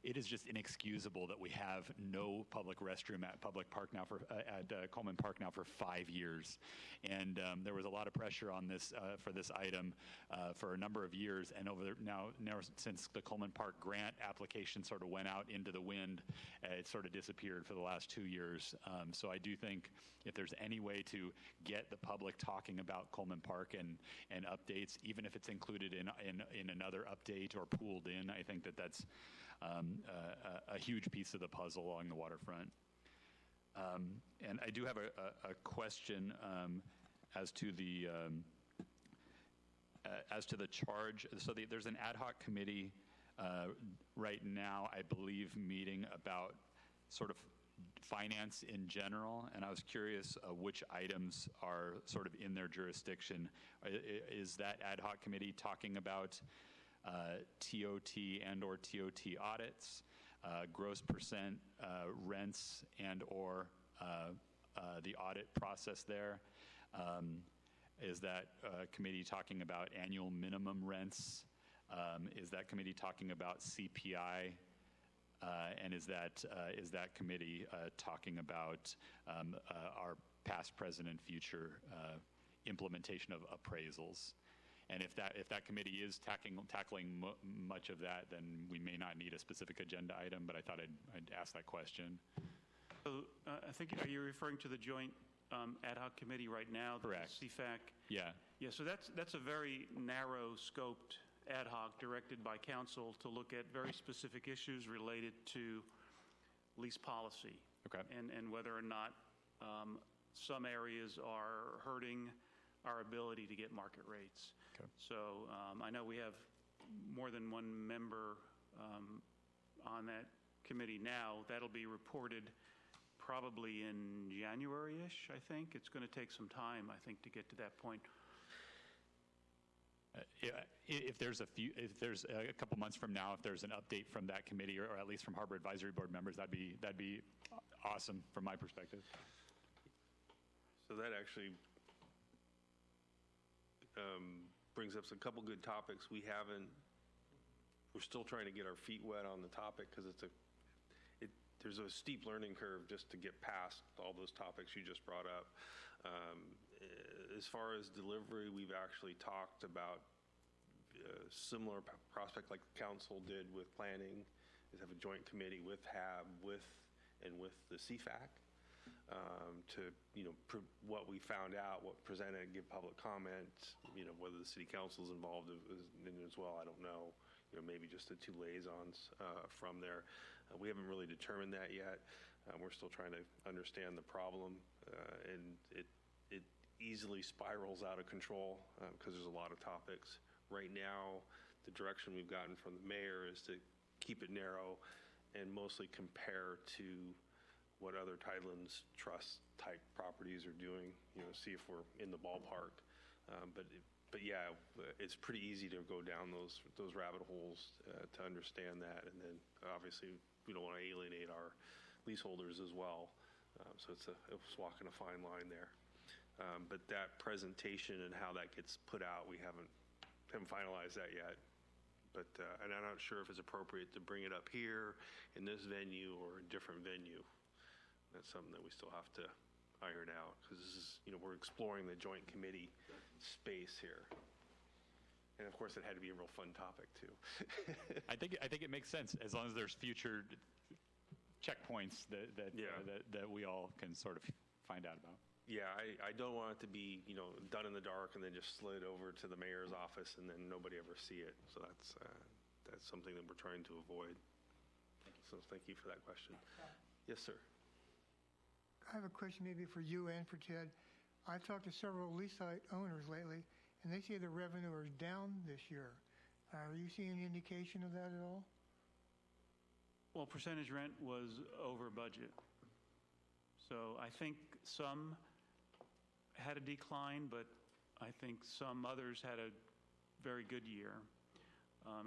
Speaker 3: it is just inexcusable that we have no public restroom at Coleman Park now for 5 years, and there was a lot of pressure on this for this item for a number of years, and now since the Coleman Park grant application sort of went out into the wind, it sort of disappeared for the last 2 years. So I do think if there's any way to get the public talking about Coleman Park and updates, even if it's included in another update or pooled in, I think that's a huge piece of the puzzle along the waterfront. And I do have a question as to the charge. So there's an ad hoc committee right now, I believe, meeting about sort of finance in general, and I was curious which items are sort of in their jurisdiction. Is that ad hoc committee talking about TOT and or TOT audits, gross percent rents and or the audit process there? Is that committee talking about annual minimum rents? Is that committee talking about CPI? And is that committee talking about our past, present, and future implementation of appraisals? And if that committee is tackling much of that, then we may not need a specific agenda item, but I thought I'd ask that question.
Speaker 8: So I think, are you referring to the joint ad hoc committee right now?
Speaker 3: Correct.
Speaker 8: The CFAC?
Speaker 3: Yeah.
Speaker 8: Yeah, so that's a very narrow scoped ad hoc directed by council to look at very specific issues related to lease policy.
Speaker 3: Okay.
Speaker 8: And whether or not some areas are hurting our ability to get market rates.
Speaker 3: Okay.
Speaker 8: So I know we have more than one member on that committee now. That'll be reported probably in January-ish, I think. It's going to take some time, I think, to get to that point.
Speaker 3: If there's a couple months from now, if there's an update from that committee, or at least from Harbor Advisory Board members, that'd be awesome from my perspective.
Speaker 1: So that actually brings up a couple good topics. We're still trying to get our feet wet on the topic because there's a steep learning curve just to get past all those topics you just brought up. As far as delivery, we've actually talked about a similar prospect like the council did with planning, is have a joint committee with HAB, with the CFAC to, what we found out, what presented, give public comment, whether the city council is involved as well, I don't know. Maybe just the 2 liaisons from there. We haven't really determined that yet. We're still trying to understand the problem, and it easily spirals out of control because there's a lot of topics. Right now, the direction we've gotten from the mayor is to keep it narrow and mostly compare to what other Tidelands Trust type properties are doing, see if we're in the ballpark. But yeah, it's pretty easy to go down those rabbit holes to understand that. And then obviously we don't want to alienate our leaseholders as well. So it's walking a fine line there. But that presentation and how that gets put out, we haven't finalized that yet. But and I'm not sure if it's appropriate to bring it up here in this venue or a different venue. That's something that we still have to iron out because this is, we're exploring the joint committee space here. And of course, it had to be a real fun topic too.
Speaker 3: I think it makes sense as long as there's future checkpoints that we all can sort of find out about.
Speaker 1: Yeah, I don't want it to be, done in the dark and then just slid over to the mayor's office and then nobody ever see it. So that's something that we're trying to avoid. So thank you for that question. Yes, sir.
Speaker 4: I have a question maybe for you and for Ted. I've talked to several lease site owners lately, and they say the revenue is down this year. Are you seeing any indication of that at all?
Speaker 8: Well, percentage rent was over budget. So I think some had a decline, but I think some others had a very good year.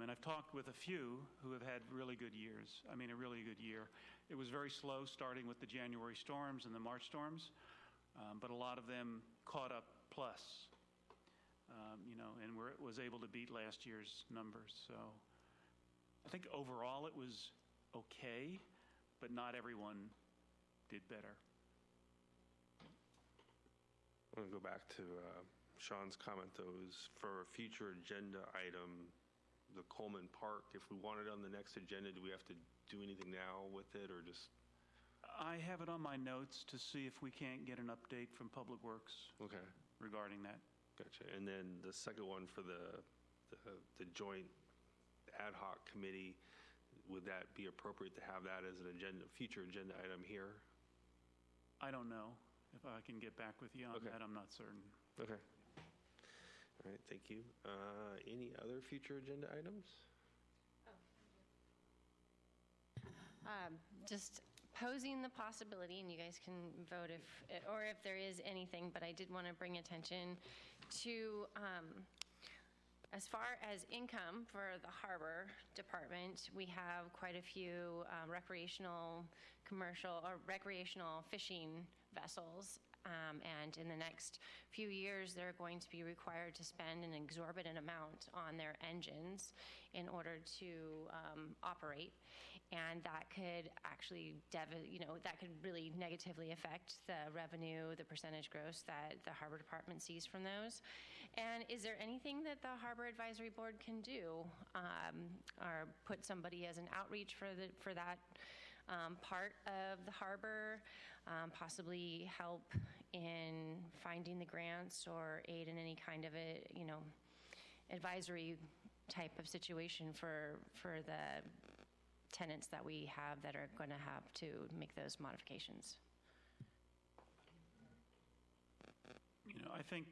Speaker 8: And I've talked with a few who have had really good years. I mean, a really good year. It was very slow starting with the January storms and the March storms, but a lot of them caught up plus, and was able to beat last year's numbers. So I think overall it was okay, but not everyone did better.
Speaker 1: I want to go back to Sean's comment, though, is for a future agenda item, the Coleman Park, if we want it on the next agenda, do we have to do anything now with it or just?
Speaker 8: I have it on my notes to see if we can't get an update from Public Works regarding that.
Speaker 1: Gotcha. And then the second one for the joint ad hoc committee, would that be appropriate to have that as an future agenda item here?
Speaker 8: I don't know. If I can get back with you on that, I'm not certain.
Speaker 1: Okay. All right, thank you. Any other future agenda items?
Speaker 5: Just posing the possibility, and you guys can vote if there is anything, but I did want to bring attention to, as far as income for the harbor department, we have quite a few recreational fishing vessels. And in the next few years, they're going to be required to spend an exorbitant amount on their engines in order to operate. And that could actually, that could really negatively affect the revenue, the percentage gross that the harbor department sees from those. And is there anything that the Harbor Advisory Board can do, or put somebody as an outreach for that part of the harbor, possibly help in finding the grants or aid in any kind of advisory type of situation for the tenants that we have that are going to have to make those modifications?
Speaker 8: I think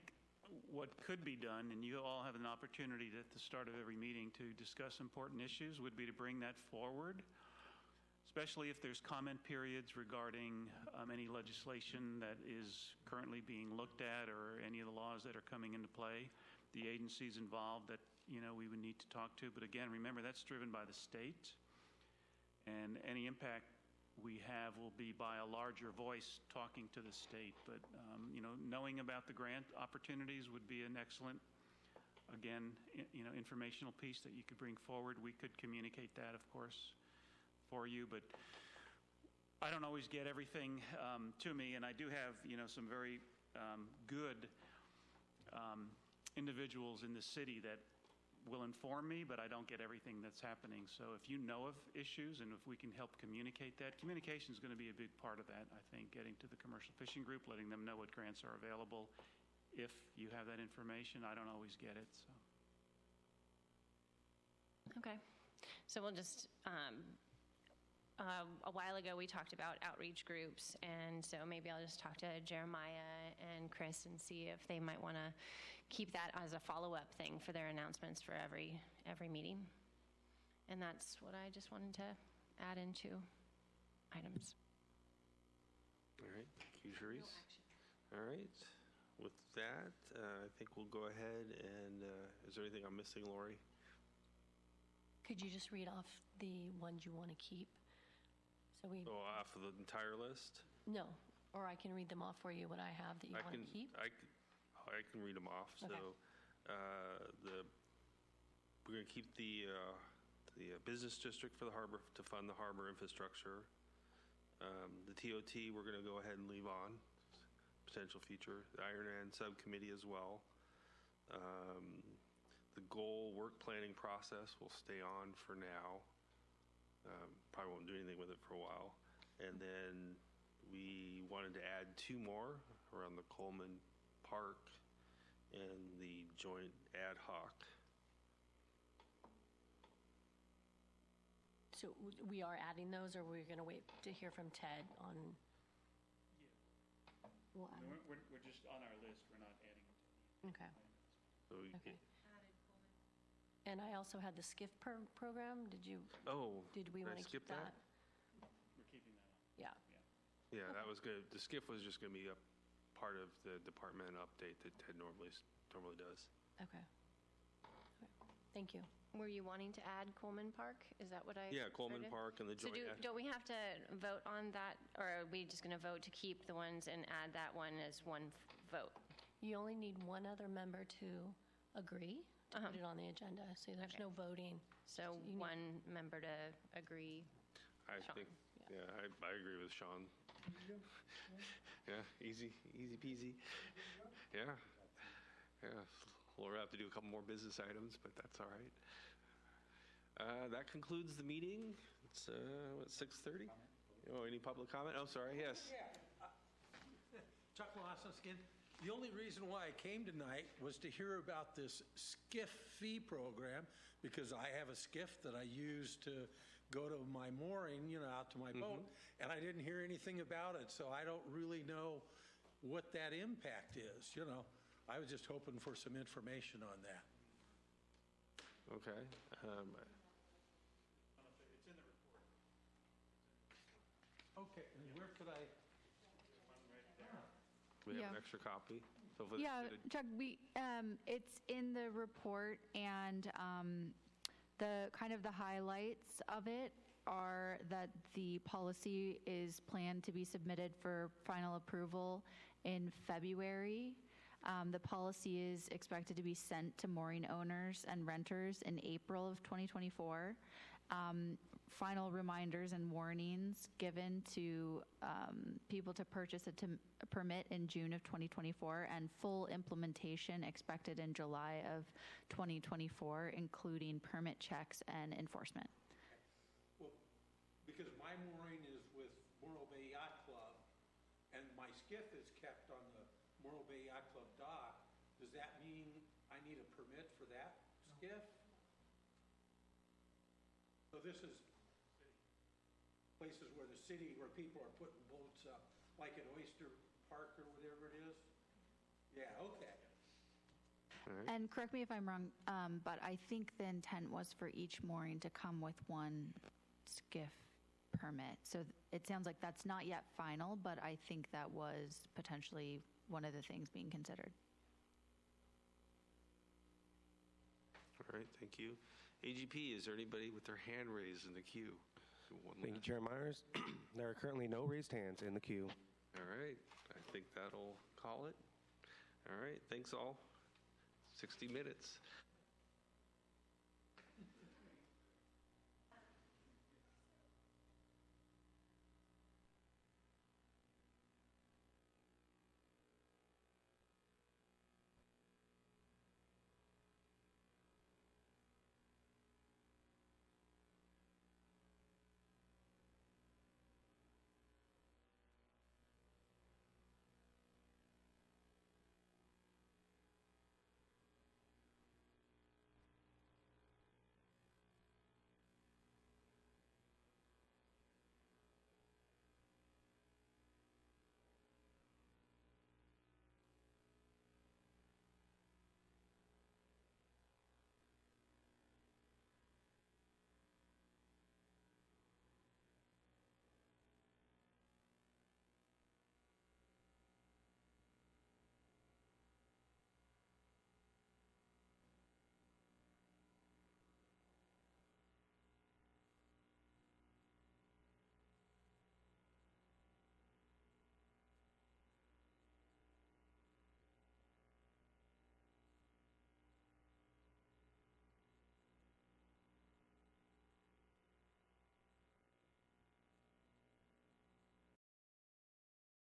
Speaker 8: what could be done, and you all have an opportunity at the start of every meeting to discuss important issues, would be to bring that forward, especially if there's comment periods regarding any legislation that is currently being looked at or any of the laws that are coming into play. The agencies involved that we would need to talk to. But again, remember, that's driven by the state. And any impact we have will be by a larger voice talking to the state. But, knowing about the grant opportunities would be an excellent, again, informational piece that you could bring forward. We could communicate that, of course, for you. But I don't always get everything to me. And I do have, some very good individuals in the city that will inform me, but I don't get everything that's happening. So if you know of issues and if we can help communicate that, communication is going to be a big part of that, I think, getting to the commercial fishing group, letting them know what grants are available. If you have that information, I don't always get it. So.
Speaker 5: Okay. So we'll just a while ago, we talked about outreach groups, and so maybe I'll just talk to Jeremiah and Chris and see if they might want to keep that as a follow-up thing for their announcements for every meeting. And that's what I just wanted to add into items.
Speaker 1: All right, thank you, Charisse. All right, with that, I think we'll go ahead and, is there anything I'm missing, Lori?
Speaker 9: Could you just read off the ones you want to keep? So we,
Speaker 1: Oh, off of the entire list?
Speaker 9: no, or I can read them off for you, what I have that you want to keep.
Speaker 1: I can read them off.
Speaker 9: Okay.
Speaker 1: So, we're going to keep the business district for the harbor, to fund the harbor infrastructure. The TOT, we're going to go ahead and leave on, potential future. The Iron subcommittee as well. The goal work planning process will stay on for now. Probably won't do anything with it for a while. And then we wanted to add 2 more around the Coleman Park and the joint ad hoc.
Speaker 9: So we are adding those, or we're going to wait to hear from Ted on? We'll add them.
Speaker 8: We're just on our list, we're not adding them to
Speaker 9: Okay,
Speaker 1: So we
Speaker 9: okay. And I also had the SCIF program. Did we
Speaker 1: did
Speaker 9: want
Speaker 1: I
Speaker 9: to
Speaker 1: skip
Speaker 9: keep that?
Speaker 8: We're keeping that on.
Speaker 9: Yeah.
Speaker 1: Yeah, that was good. The SCIF was just going to be a part of the department update that Ted normally does.
Speaker 9: Okay. Okay. Thank you.
Speaker 5: Were you wanting to add Coleman Park? Is that what I
Speaker 1: Yeah, Coleman
Speaker 5: heard?
Speaker 1: Park and the
Speaker 5: So
Speaker 1: joint.
Speaker 5: don't we have to vote on that, or are we just going to vote to keep the ones and add that one as one vote?
Speaker 9: You only need one other member to agree to put it on the agenda, so there's
Speaker 5: Okay.
Speaker 9: no voting.
Speaker 5: So
Speaker 9: You need-
Speaker 5: one member to agree.
Speaker 1: I
Speaker 5: Sean.
Speaker 1: think, yeah, I agree with Sean. Yeah, easy peasy. Yeah. We'll have to do a couple more business items, but that's all right. That concludes the meeting. It's, 6:30? Oh, any public comment? Oh, sorry, yes.
Speaker 10: Chuck Lawson again. The only reason why I came tonight was to hear about this skiff fee program, because I have a skiff that I use to go to my mooring, out to my boat, and I didn't hear anything about it, so I don't really know what that impact is, I was just hoping for some information on that.
Speaker 1: Okay.
Speaker 8: It's in the report.
Speaker 10: Okay, and where could I?
Speaker 1: We have an
Speaker 2: Yeah.
Speaker 1: extra copy. So if it's-
Speaker 2: Yeah, Chuck, it's in the report, and the kind of the highlights of it are that the policy is planned to be submitted for final approval in February. The policy is expected to be sent to mooring owners and renters in April of 2024. Final reminders and warnings given to people to purchase a permit in June of 2024, and full implementation expected in July of 2024, including permit checks and enforcement.
Speaker 10: Well, because my mooring is with Morro Bay Yacht Club, and my skiff is kept on the Morro Bay Yacht Club dock, does that mean I need a permit for that skiff? So this is places where people are putting boats up, like at Oyster Park or whatever it is? Yeah, okay.
Speaker 2: And correct me if I'm wrong, but I think the intent was for each mooring to come with one skiff permit. So it sounds like that's not yet final, but I think that was potentially one of the things being considered.
Speaker 1: All right, thank you. AGP, is there anybody with their hand raised in the queue?
Speaker 7: Thank you, Chair Myers. There are currently no raised hands in the queue.
Speaker 1: All right, I think that'll call it. All right, thanks all. 60 minutes.